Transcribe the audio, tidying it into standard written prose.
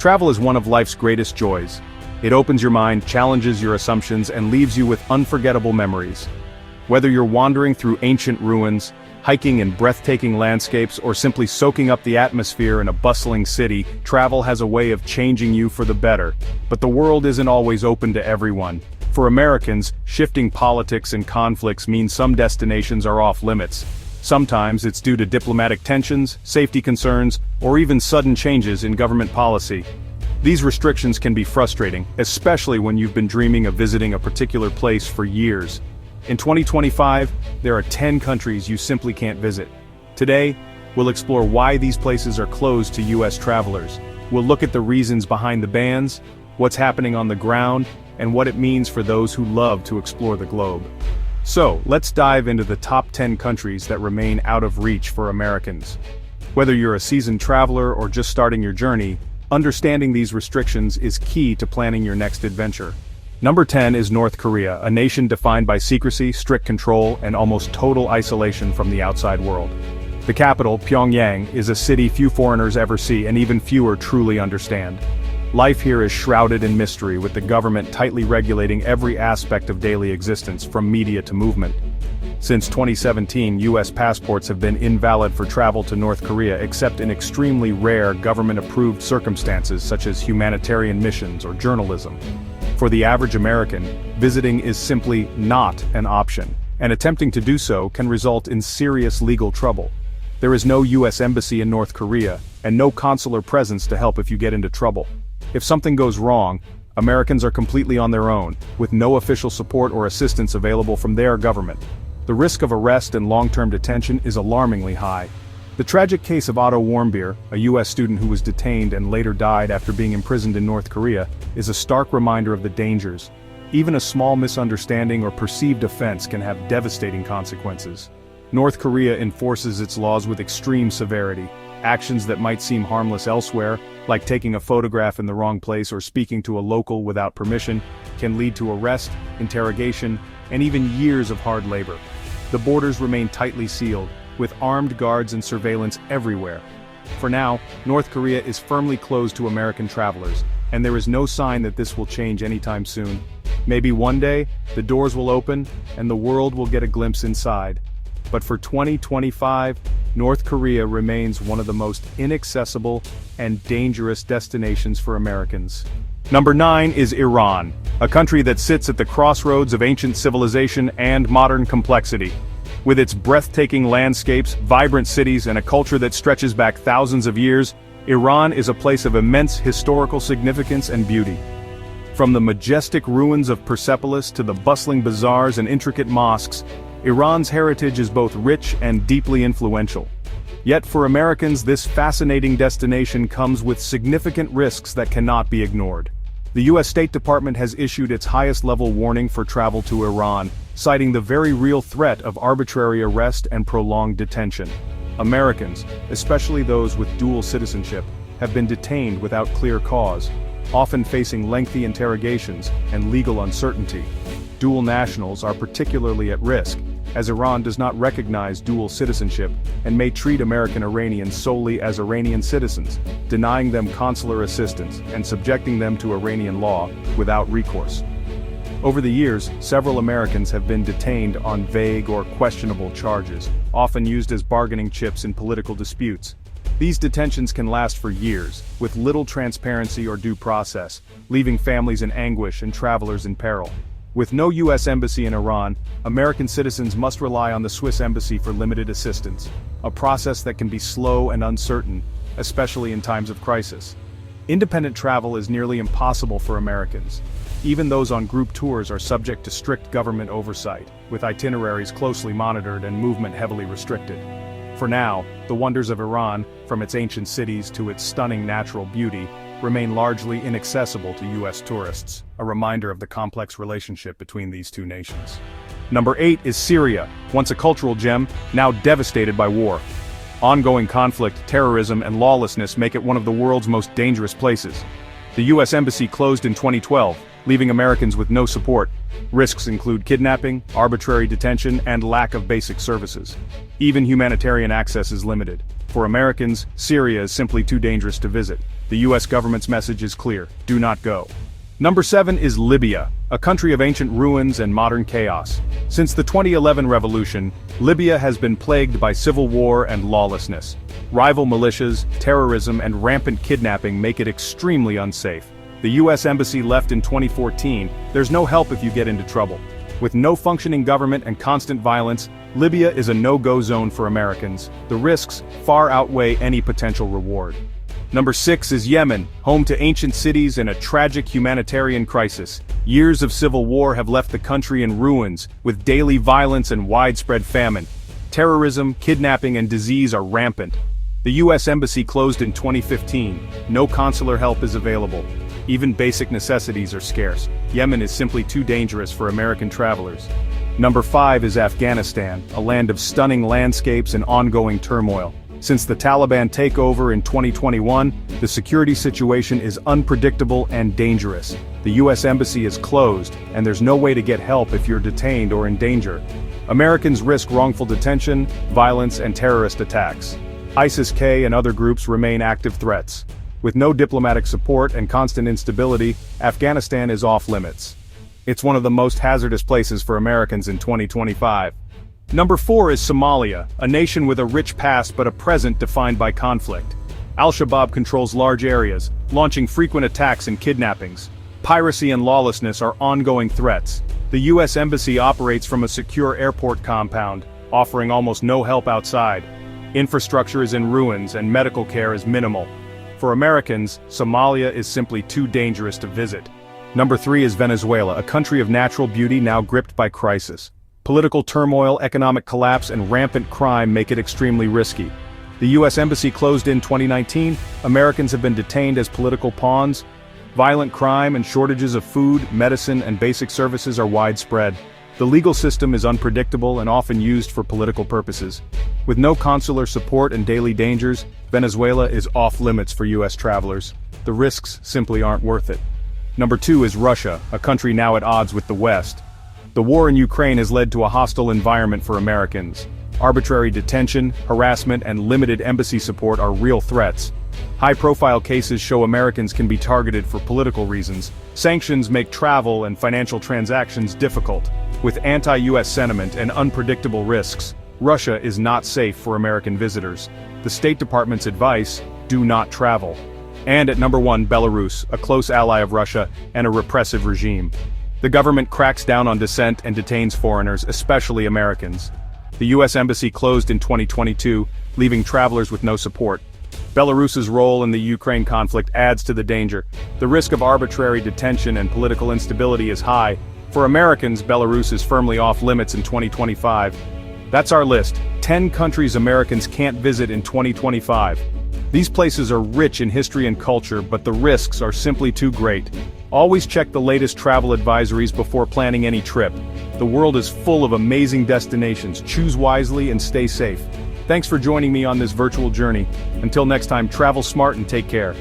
Travel is one of life's greatest joys. It opens your mind, challenges your assumptions, and leaves you with unforgettable memories. Whether you're wandering through ancient ruins, hiking in breathtaking landscapes, or simply soaking up the atmosphere in a bustling city, travel has a way of changing you for the better. But the world isn't always open to everyone. For Americans, shifting politics and conflicts mean some destinations are off limits. Sometimes it's due to diplomatic tensions, safety concerns, or even sudden changes in government policy. These restrictions can be frustrating, especially when you've been dreaming of visiting a particular place for years. In 2025, there are 10 countries you simply can't visit. Today, we'll explore why these places are closed to US travelers. We'll look at the reasons behind the bans, what's happening on the ground, and what it means for those who love to explore the globe. So, let's dive into the top 10 countries that remain out of reach for Americans. Whether you're a seasoned traveler or just starting your journey, understanding these restrictions is key to planning your next adventure. Number 10 is North Korea, a nation defined by secrecy, strict control, and almost total isolation from the outside world. The capital, Pyongyang, is a city few foreigners ever see and even fewer truly understand. Life here is shrouded in mystery, with the government tightly regulating every aspect of daily existence, from media to movement. Since 2017, US passports have been invalid for travel to North Korea except in extremely rare government-approved circumstances such as humanitarian missions or journalism. For the average American, visiting is simply not an option, and attempting to do so can result in serious legal trouble. There is no US embassy in North Korea, and no consular presence to help if you get into trouble. If something goes wrong, Americans are completely on their own, with no official support or assistance available from their government. The risk of arrest and long-term detention is alarmingly high. The tragic case of Otto Warmbier, a US student who was detained and later died after being imprisoned in North Korea, is a stark reminder of the dangers. Even a small misunderstanding or perceived offense can have devastating consequences. North Korea enforces its laws with extreme severity. Actions that might seem harmless elsewhere, like taking a photograph in the wrong place or speaking to a local without permission, can lead to arrest, interrogation, and even years of hard labor. The borders remain tightly sealed, with armed guards and surveillance everywhere. For now, North Korea is firmly closed to American travelers, and there is no sign that this will change anytime soon. Maybe one day, the doors will open, and the world will get a glimpse inside. But for 2025, North Korea remains one of the most inaccessible and dangerous destinations for Americans. Number 9 is Iran, a country that sits at the crossroads of ancient civilization and modern complexity. With its breathtaking landscapes, vibrant cities, and a culture that stretches back thousands of years, Iran is a place of immense historical significance and beauty. From the majestic ruins of Persepolis to the bustling bazaars and intricate mosques, Iran's heritage is both rich and deeply influential. Yet for Americans, this fascinating destination comes with significant risks that cannot be ignored. The US State Department has issued its highest-level warning for travel to Iran, citing the very real threat of arbitrary arrest and prolonged detention. Americans, especially those with dual citizenship, have been detained without clear cause, often facing lengthy interrogations and legal uncertainty. Dual nationals are particularly at risk, as Iran does not recognize dual citizenship and may treat American Iranians solely as Iranian citizens, denying them consular assistance and subjecting them to Iranian law without recourse. Over the years, several Americans have been detained on vague or questionable charges, often used as bargaining chips in political disputes. These detentions can last for years, with little transparency or due process, leaving families in anguish and travelers in peril. With no US embassy in Iran, American citizens must rely on the Swiss embassy for limited assistance, a process that can be slow and uncertain, especially in times of crisis. Independent travel is nearly impossible for Americans. Even those on group tours are subject to strict government oversight, with itineraries closely monitored and movement heavily restricted. For now, the wonders of Iran, from its ancient cities to its stunning natural beauty, remain largely inaccessible to US tourists, a reminder of the complex relationship between these two nations. Number 8 is Syria, once a cultural gem, now devastated by war. Ongoing conflict, terrorism, and lawlessness make it one of the world's most dangerous places. The US embassy closed in 2012, leaving Americans with no support. Risks include kidnapping, arbitrary detention, and lack of basic services. Even humanitarian access is limited. For Americans, Syria is simply too dangerous to visit. The US government's message is clear: do not go. Number 7 is Libya, a country of ancient ruins and modern chaos. Since the 2011 revolution, Libya has been plagued by civil war and lawlessness. Rival militias, terrorism, and rampant kidnapping make it extremely unsafe. The US Embassy left in 2014, there's no help if you get into trouble. With no functioning government and constant violence, Libya is a no-go zone for Americans. The risks far outweigh any potential reward. Number 6 is Yemen, home to ancient cities and a tragic humanitarian crisis. Years of civil war have left the country in ruins, with daily violence and widespread famine. Terrorism, kidnapping, and disease are rampant. The US Embassy closed in 2015. No consular help is available. Even basic necessities are scarce. Yemen is simply too dangerous for American travelers. Number 5 is Afghanistan, a land of stunning landscapes and ongoing turmoil. Since the Taliban takeover in 2021, the security situation is unpredictable and dangerous. The US Embassy is closed, and there's no way to get help if you're detained or in danger. Americans risk wrongful detention, violence, and terrorist attacks. ISIS-K and other groups remain active threats. With no diplomatic support and constant instability, Afghanistan is off limits. It's one of the most hazardous places for Americans in 2025. Number 4 is Somalia, a nation with a rich past but a present defined by conflict. Al-Shabaab controls large areas, launching frequent attacks and kidnappings. Piracy and lawlessness are ongoing threats. The US Embassy operates from a secure airport compound, offering almost no help outside. Infrastructure is in ruins and medical care is minimal. For Americans, Somalia is simply too dangerous to visit. Number 3 is Venezuela, a country of natural beauty now gripped by crisis. Political turmoil, economic collapse, and rampant crime make it extremely risky. The US Embassy closed in 2019, Americans have been detained as political pawns. Violent crime and shortages of food, medicine, and basic services are widespread. The legal system is unpredictable and often used for political purposes. With no consular support and daily dangers, Venezuela is off limits for US travelers. The risks simply aren't worth it. Number 2 is Russia, a country now at odds with the West. The war in Ukraine has led to a hostile environment for Americans. Arbitrary detention, harassment, and limited embassy support are real threats. High-profile cases show Americans can be targeted for political reasons. Sanctions make travel and financial transactions difficult. With anti-US sentiment and unpredictable risks, Russia is not safe for American visitors. The State Department's advice: do not travel. And at number 1, Belarus, a close ally of Russia and a repressive regime. The government cracks down on dissent and detains foreigners, especially Americans. The US Embassy closed in 2022, leaving travelers with no support. Belarus's role in the Ukraine conflict adds to the danger. The risk of arbitrary detention and political instability is high. For Americans, Belarus is firmly off limits in 2025. That's our list: 10 countries Americans can't visit in 2025. These places are rich in history and culture, but the risks are simply too great. Always check the latest travel advisories before planning any trip. The world is full of amazing destinations. Choose wisely and stay safe. Thanks for joining me on this virtual journey. Until next time, travel smart and take care.